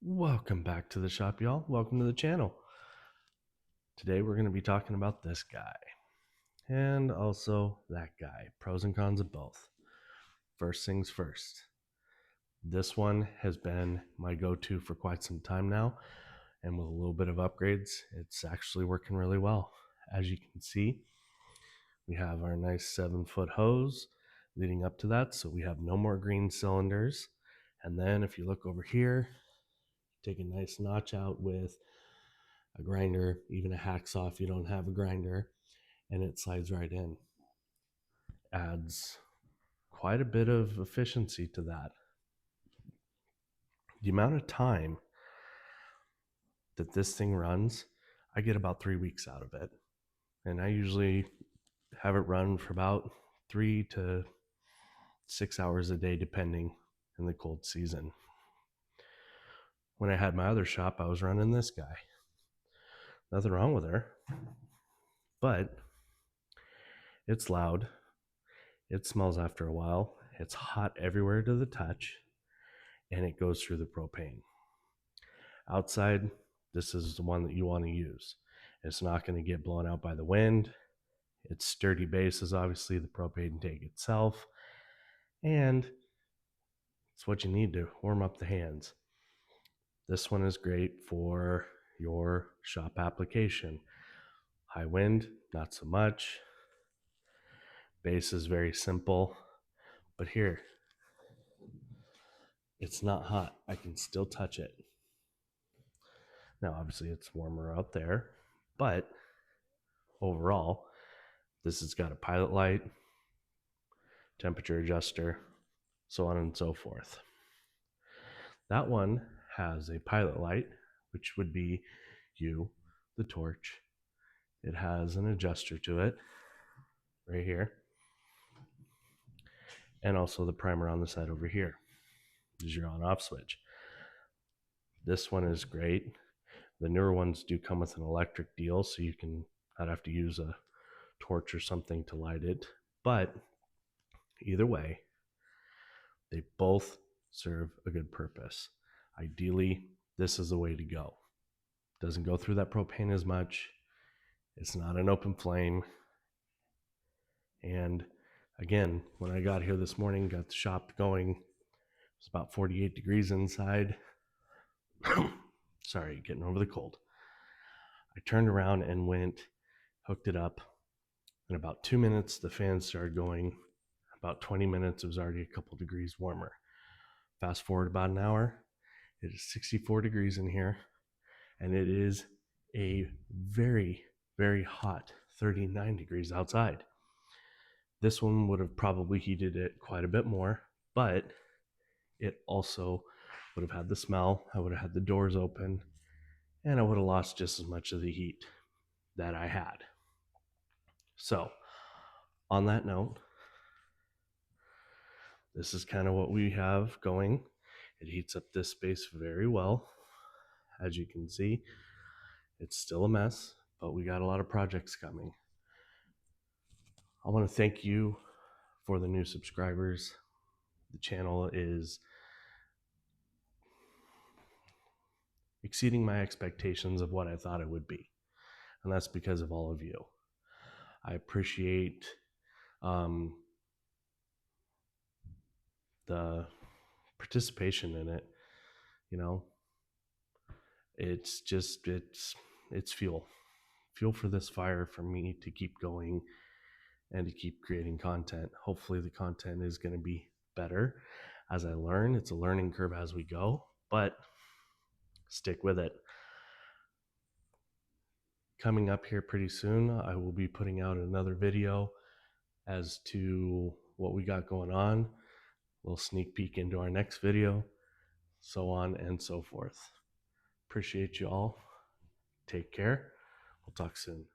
Welcome back to the shop, y'all. Welcome to the channel. Today we're going to be talking about this guy and also that guy. Pros and cons of both. First things first. This one has been my go-to for quite some time now, and with a little bit of upgrades, it's actually working really well. As you can see, we have our nice 7-foot hose leading up to that, so we have no more green cylinders. And then if you look over here, take a nice notch out with a grinder, even a hacksaw if you don't have a grinder, and it slides right in. Adds quite a bit of efficiency to that. The amount of time that this thing runs, I get about 3 weeks out of it. And I usually have it run for about 3 to 6 hours a day, depending in the cold season. When I had my other shop, I was running this guy. Nothing wrong with her, but it's loud. It smells after a while. It's hot everywhere to the touch, and it goes through the propane. Outside, this is the one that you want to use. It's not going to get blown out by the wind. Its sturdy base is obviously the propane tank itself, and it's what you need to warm up the hands. This one is great for your shop application. High wind, not so much. Base is very simple, but here, it's not hot. I can still touch it. Now, obviously, it's warmer out there, but overall, this has got a pilot light, temperature adjuster, so on and so forth. That one has a pilot light, which would be you, the torch. It has an adjuster to it right here, and also the primer on the side over here is your on-off switch. This one is great. The newer ones do come with an electric deal, so you can not have to use a torch or something to light it. But either way, they both serve a good purpose. Ideally, this is the way to go. Doesn't go through that propane as much. It's not an open flame. And again, when I got here this morning, got the shop going, it's about 48 degrees inside. Sorry, getting over the cold. I turned around and went, hooked it up. In about 2 minutes, the fans started going. About 20 minutes, it was already a couple degrees warmer. Fast forward about an hour, it is 64 degrees in here, and it is a very, very hot 39 degrees outside. This one would have probably heated it quite a bit more, but it also would have had the smell. I would have had the doors open, and I would have lost just as much of the heat that I had. So, on that note, this is kind of what we have going. It heats up this space very well. As you can see, it's still a mess, but we got a lot of projects coming. I want to thank you for the new subscribers. The channel is exceeding my expectations of what I thought it would be, and that's because of all of you. I appreciate the participation in it. You know, it's just it's fuel for this fire for me to keep going and to keep creating content. Hopefully the content is going to be better as I learn. It's a learning curve as we go, but stick with it. Coming up here pretty soon, I will be putting out another video as to what we got going on. A little sneak peek into our next video, so on and so forth. Appreciate you all. Take care. We'll talk soon.